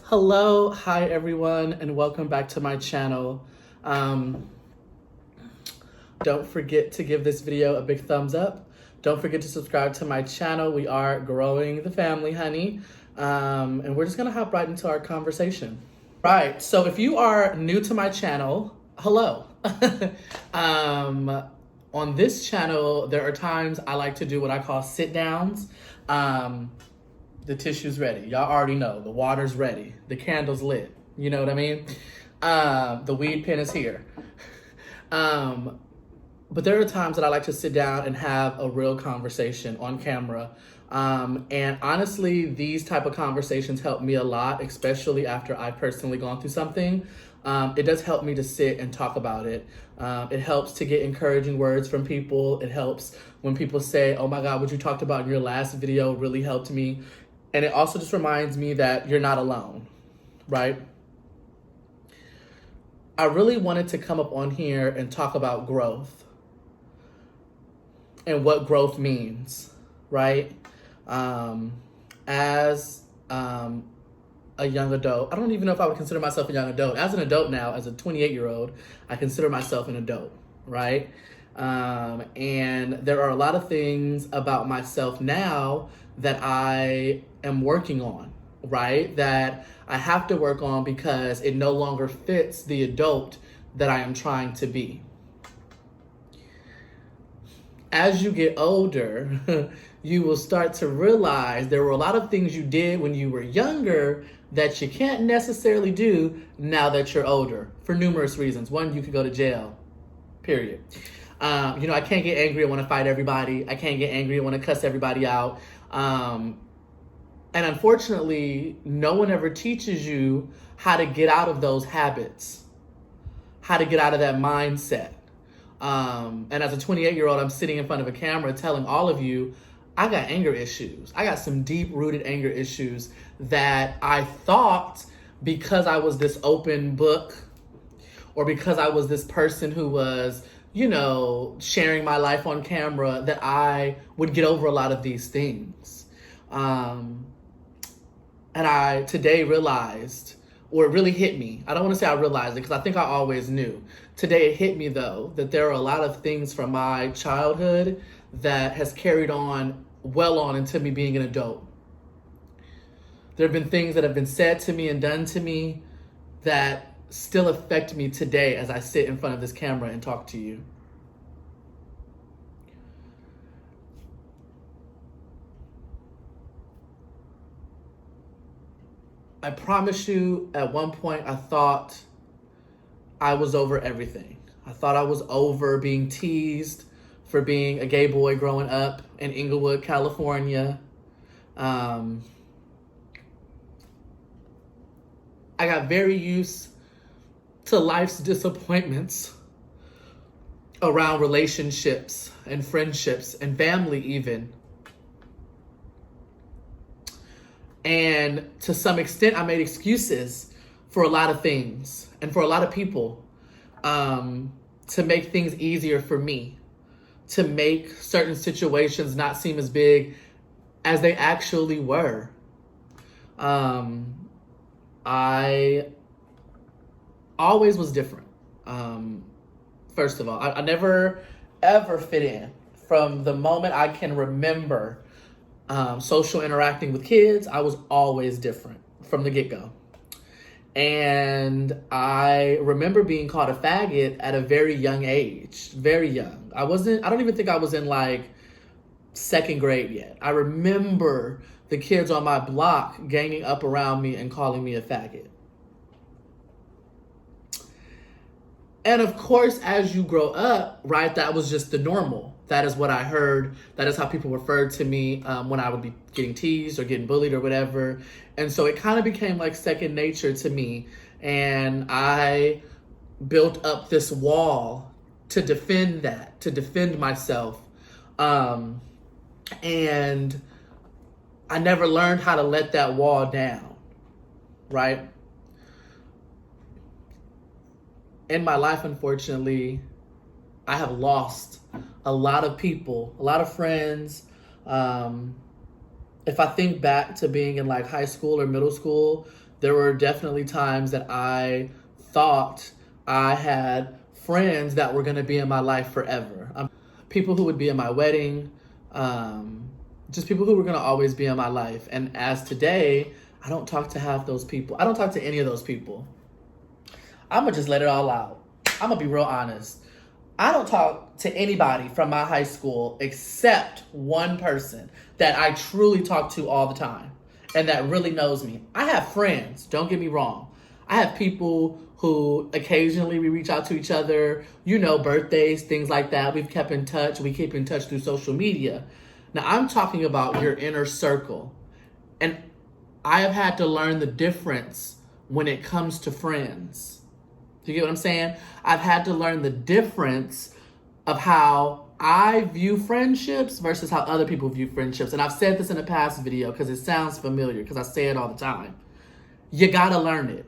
Hello, hi everyone, and welcome back to my channel. Um, don't forget to give this video a big thumbs up. Don't forget to subscribe to my channel. We are growing the family, honey. And we're just gonna hop right into our conversation. Right, so if you are new to my channel, hello. On this channel, there are times I like to do what I call sit downs. The tissue's ready. Y'all already know. The water's ready. The candle's lit. You know what I mean? The weed pen is here. But there are times that I like to sit down and have a real conversation on camera. And honestly, these type of conversations help me a lot, especially after I've personally gone through something. It does help me to sit and talk about it. It helps to get encouraging words from people. It helps when people say, oh my God, what you talked about in your last video really helped me. And it also just reminds me that you're not alone, right? I really wanted to come up on here and talk about growth and what growth means, right? As a young adult, I don't even know if I would consider myself a young adult. As an adult now, as a 28-year-old, I consider myself an adult, right? And there are a lot of things about myself now that I am working on, right? That I have to work on because it no longer fits the adult that I am trying to be. As you get older, you will start to realize there were a lot of things you did when you were younger that you can't necessarily do now that you're older for numerous reasons. One, you could go to jail, period. I can't get angry. I want to fight everybody. I can't get angry. I want to cuss everybody out. And unfortunately, no one ever teaches you how to get out of those habits, how to get out of that mindset. And as a 28-year-old, I'm sitting in front of a camera telling all of you, I got anger issues. I got some deep-rooted anger issues that I thought because I was this open book or because I was this person who was, sharing my life on camera, that I would get over a lot of these things. And I today realized, or it really hit me. I don't want to say I realized it because I think I always knew. Today it hit me though, that there are a lot of things from my childhood that has carried on well on into me being an adult. There have been things that have been said to me and done to me that still affect me today as I sit in front of this camera and talk to you. I promise you, at one point I thought I was over everything. I thought I was over being teased for being a gay boy growing up in Inglewood, California. I got very used to life's disappointments around relationships and friendships and family even. And to some extent, I made excuses for a lot of things and for a lot of people, to make things easier for me, to make certain situations not seem as big as they actually were. I always was different. First of all, I never ever fit in from the moment I can remember. Social interacting with kids, I was always different from the get-go. And I remember being called a faggot at a very young age, very young. I don't even think I was in like second grade yet. I remember the kids on my block ganging up around me and calling me a faggot. And of course, as you grow up, right, that was just the normal. That is what I heard. That is how people referred to me when I would be getting teased or getting bullied or whatever. And so it kind of became like second nature to me. And I built up this wall to defend that, to defend myself. And I never learned how to let that wall down, right? In my life, unfortunately, I have lost a lot of people, a lot of friends. If I think back to being in like high school or middle school, There were definitely times that I thought I had friends that were going to be in my life forever. People who would be in my wedding, just people who were going to always be in my life. And as today, I don't talk to half those people. I don't talk to any of those people. I'm going to just let it all out. I'm going to be real honest. I don't talk to anybody from my high school except one person that I truly talk to all the time and that really knows me. I have friends, don't get me wrong. I have people who occasionally we reach out to each other, birthdays, things like that. We've kept in touch. We keep in touch through social media. Now, I'm talking about your inner circle. And I have had to learn the difference when it comes to friends. Do you get what I'm saying? I've had to learn the difference of how I view friendships versus how other people view friendships. And I've said this in a past video because it sounds familiar because I say it all the time. You gotta learn it.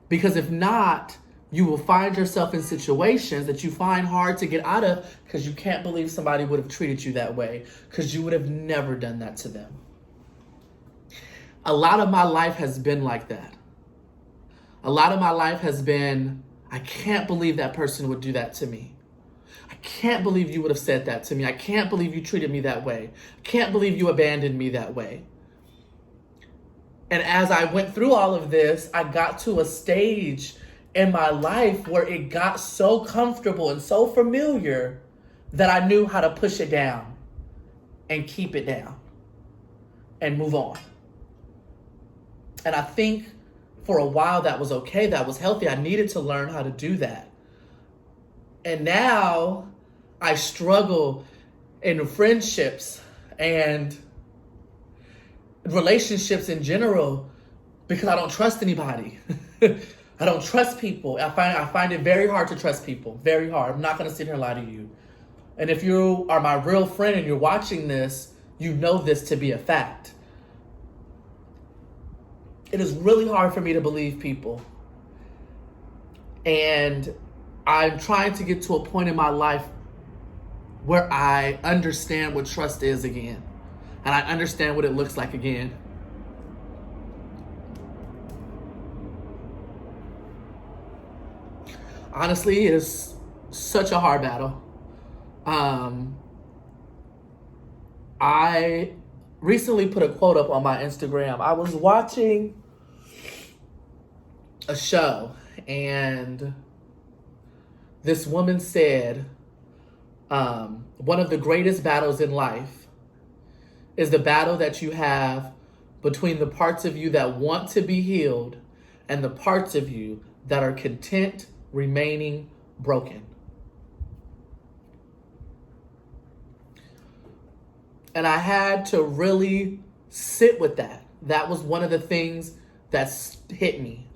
Because if not, you will find yourself in situations that you find hard to get out of because you can't believe somebody would have treated you that way because you would have never done that to them. A lot of my life has been like that. A lot of my life has been, I can't believe that person would do that to me. I can't believe you would have said that to me. I can't believe you treated me that way. I can't believe you abandoned me that way. And as I went through all of this, I got to a stage in my life where it got so comfortable and so familiar that I knew how to push it down and keep it down and move on. And I think for a while that was okay, that was healthy. I needed to learn how to do that. And now I struggle in friendships and relationships in general because I don't trust anybody. I don't trust people. I find it very hard to trust people. Very hard. I'm not going to sit here and lie to you. And if you are my real friend and you're watching this, you know this to be a fact. It is really hard for me to believe people. And I'm trying to get to a point in my life where I understand what trust is again. And I understand what it looks like again. Honestly, it is such a hard battle. I recently put a quote up on my Instagram. I was watching a show and this woman said, one of the greatest battles in life is the battle that you have between the parts of you that want to be healed and the parts of you that are content remaining broken. And I had to really sit with that. That was one of the things that hit me.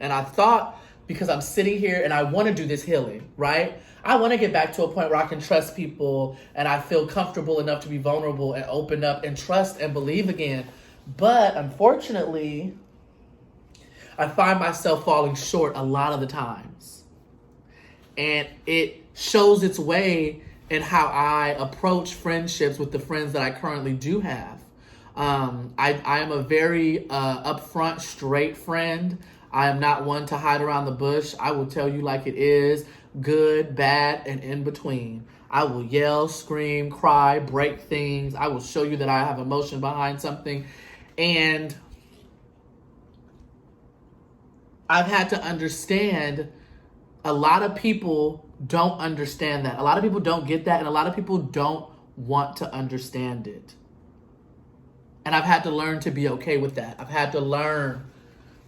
And I thought, because I'm sitting here and I want to do this healing, right? I want to get back to a point where I can trust people and I feel comfortable enough to be vulnerable and open up and trust and believe again. But unfortunately, I find myself falling short a lot of the times. And it shows its way in how I approach friendships with the friends that I currently do have. I am a very upfront, straight friend. I am not one to hide around the bush. I will tell you like it is, good, bad, and in between. I will yell, scream, cry, break things. I will show you that I have emotion behind something. And I've had to understand a lot of people don't understand that. A lot of people don't get that, and a lot of people don't want to understand it. And I've had to learn to be okay with that. I've had to learn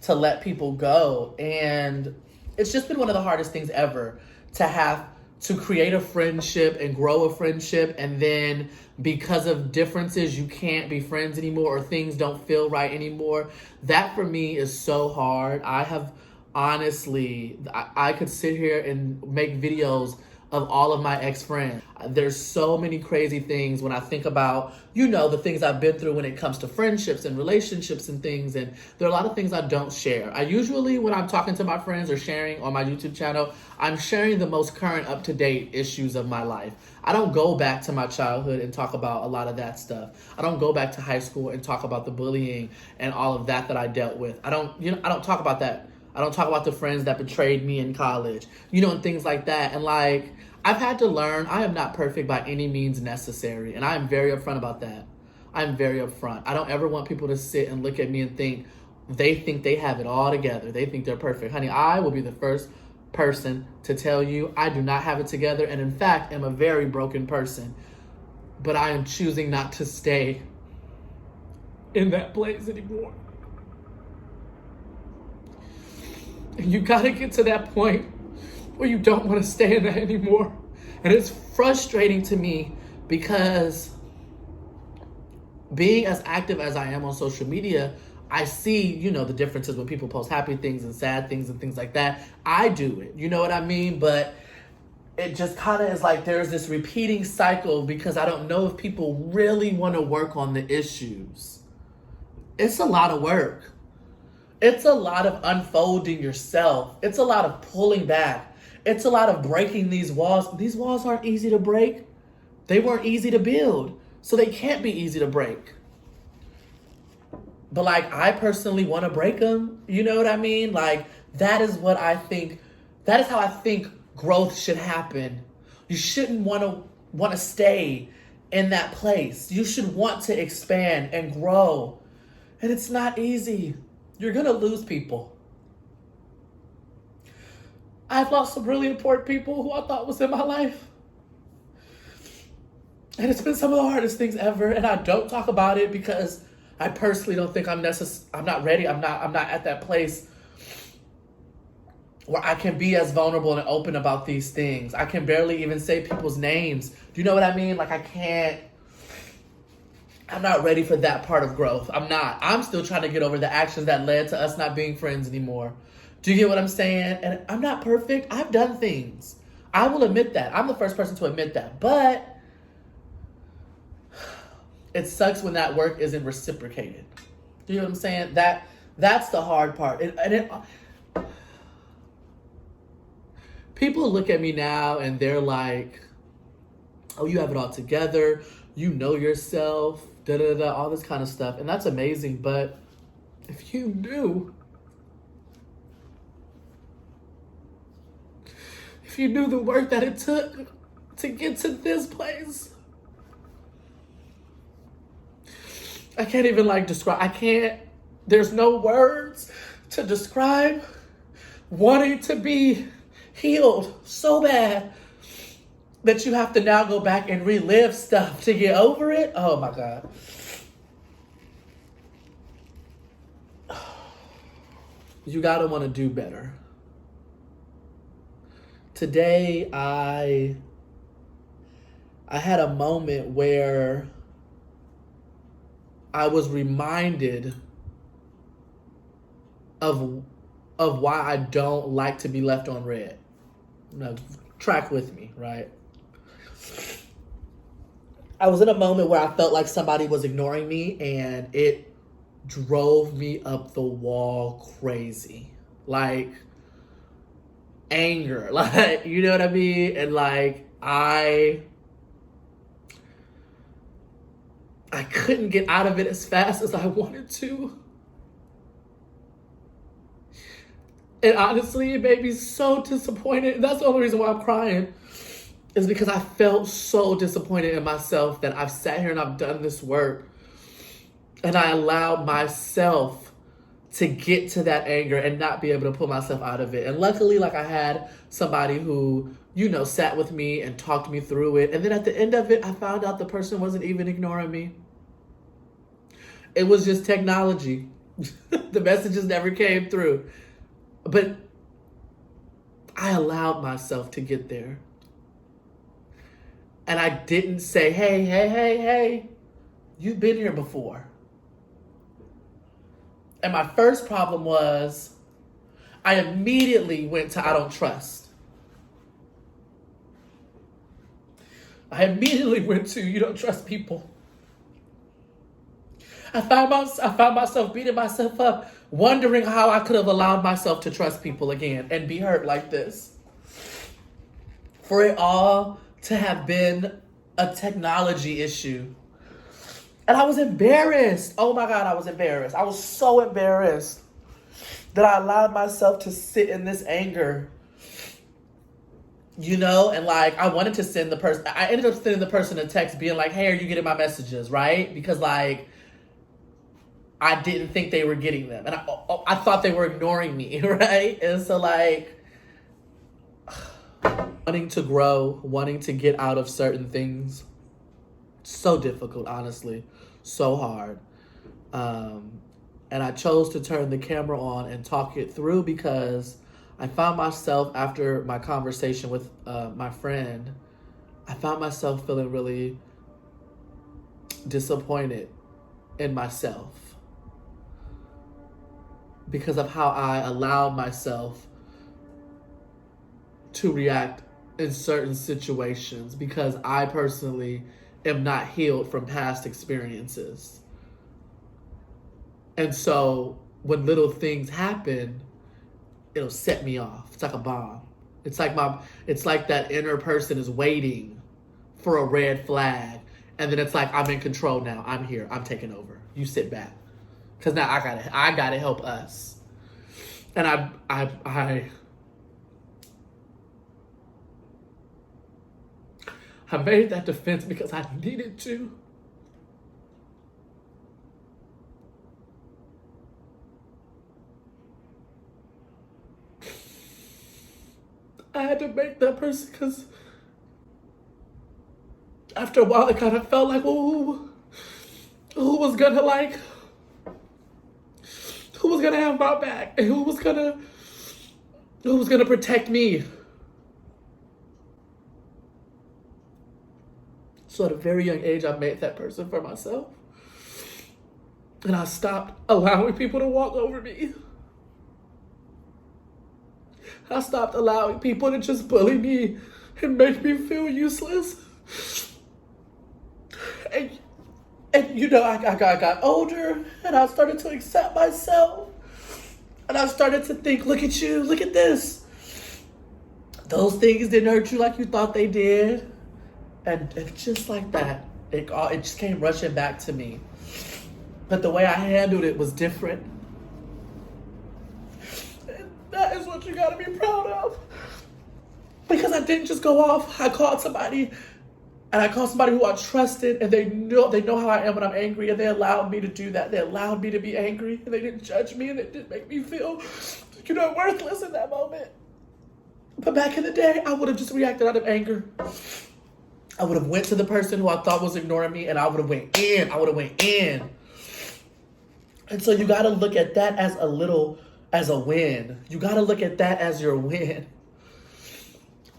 to let people go. And it's just been one of the hardest things ever to have to create a friendship and grow a friendship, and then because of differences, you can't be friends anymore or things don't feel right anymore. That for me is so hard. I have honestly, I could sit here and make videos of all of my ex-friends. There's so many crazy things when I think about, the things I've been through when it comes to friendships and relationships and things. And there are a lot of things I don't share. I usually, when I'm talking to my friends or sharing on my YouTube channel, I'm sharing the most current, up-to-date issues of my life. I don't go back to my childhood and talk about a lot of that stuff. I don't go back to high school and talk about the bullying and all of that I dealt with. I don't talk about that. I don't talk about the friends that betrayed me in college, and things like that. And I've had to learn I am not perfect by any means necessary. And I am very upfront about that. I'm very upfront. I don't ever want people to sit and look at me and think they have it all together. They think they're perfect. Honey, I will be the first person to tell you I do not have it together. And in fact, am a very broken person. But I am choosing not to stay in that place anymore. And you gotta get to that point where you don't want to stay in that anymore. And it's frustrating to me because being as active as I am on social media, I see, the differences when people post happy things and sad things and things like that. I do it, you know what I mean? But it just kind of is like there's this repeating cycle because I don't know if people really want to work on the issues. It's a lot of work. It's a lot of unfolding yourself. It's a lot of pulling back. It's a lot of breaking these walls. These walls aren't easy to break. They weren't easy to build, so they can't be easy to break. But I personally want to break them. You know what I mean? That is what I think. That is how I think growth should happen. You shouldn't want to stay in that place. You should want to expand and grow. And it's not easy. You're going to lose people. I've lost some really important people who I thought was in my life. And it's been some of the hardest things ever. And I don't talk about it because I personally don't think I'm not ready. I'm not at that place where I can be as vulnerable and open about these things. I can barely even say people's names. Do you know what I mean? I'm not ready for that part of growth. I'm not. I'm still trying to get over the actions that led to us not being friends anymore. Do you get what I'm saying? And I'm not perfect. I've done things. I will admit that. I'm the first person to admit that. But it sucks when that work isn't reciprocated. Do you know what I'm saying? That's the hard part. People look at me now and they're like, oh, you have it all together. You know yourself. All this kind of stuff. And that's amazing. But if you knew the work that it took to get to this place, I can't even describe. There's no words to describe wanting to be healed so bad that you have to now go back and relive stuff to get over it. Oh my God. You gotta want to do better. Today, I had a moment where I was reminded of why I don't like to be left on red. Now, track with me, right? I was in a moment where I felt like somebody was ignoring me and it drove me up the wall crazy. Anger. You know what I mean? And I couldn't get out of it as fast as I wanted to. And honestly, it made me so disappointed. And that's the only reason why I'm crying. Is because I felt so disappointed in myself that I've sat here and I've done this work and I allowed myself to get to that anger and not be able to pull myself out of it. And luckily, I had somebody who, sat with me and talked me through it. And then at the end of it, I found out the person wasn't even ignoring me. It was just technology. The messages never came through. But I allowed myself to get there. And I didn't say, hey, you've been here before. And my first problem was I immediately went to I don't trust. I immediately went to, you don't trust people. I found myself beating myself up, wondering how I could have allowed myself to trust people again and be hurt like this. For it all to have been a technology issue. And I was embarrassed. Oh my God, I was embarrassed. I was so embarrassed that I allowed myself to sit in this anger. You know, and like I wanted to send the person, I ended up sending the person a text being like, hey, are you getting my messages, right? Because like, I didn't think they were getting them. And I thought they were ignoring me, right? And so like, wanting to grow, wanting to get out of certain things, so difficult, honestly, so hard. And I chose to turn the camera on and talk it through because I found myself, after my conversation with my friend, I found myself feeling really disappointed in myself because of how I allowed myself to react in certain situations, because I personally am not healed from past experiences. And so when little things happen, it'll set me off. It's like a bomb. It's like that inner person is waiting for a red flag. And then it's like, I'm in control now. I'm here. I'm taking over. You sit back. Because now I gotta help us. And I made that defense because I needed to. I had to make that person because after a while it kind of felt like, ooh, who was gonna have my back, and who was gonna protect me. So at a very young age, I made that person for myself. And I stopped allowing people to walk over me. I stopped allowing people to just bully me and make me feel useless. And you know, I got older, and I started to accept myself. And I started to think, look at you, look at this. Those things didn't hurt you like you thought they did. And just like that, it just came rushing back to me. But the way I handled it was different. And that is what you gotta be proud of. Because I didn't just go off. I called somebody, and I called somebody who I trusted, and they know how I am when I'm angry, and they allowed me to do that. They allowed me to be angry, and they didn't judge me, and it didn't make me feel, worthless in that moment. But back in the day, I would have just reacted out of anger. I would have went to the person who I thought was ignoring me, and I would have went in. And so you got to look at that as a win. You got to look at that as your win.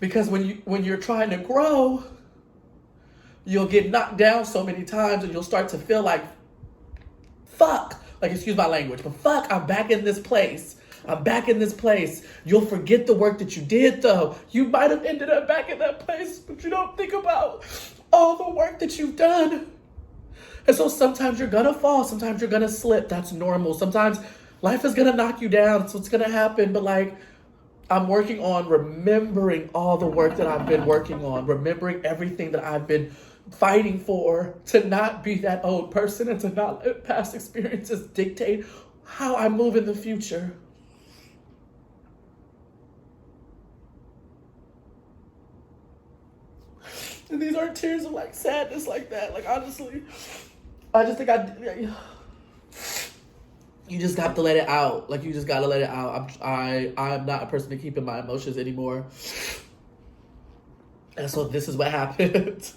Because when you're trying to grow, you'll get knocked down so many times, and you'll start to feel like, fuck, like, excuse my language, but fuck, I'm back in this place. You'll forget the work that you did, though. You might have ended up back in that place, but you don't think about all the work that you've done. And so sometimes you're gonna fall. Sometimes you're gonna slip. That's normal. Sometimes life is gonna knock you down. So it's gonna happen. But like, I'm working on remembering all the work that I've been working on, remembering everything that I've been fighting for, to not be that old person and to not let past experiences dictate how I move in the future. And these aren't tears of like sadness like that. Like, honestly, I just think you just have to let it out. Like, you just gotta let it out. I'm not a person to keep in my emotions anymore. And so this is what happened.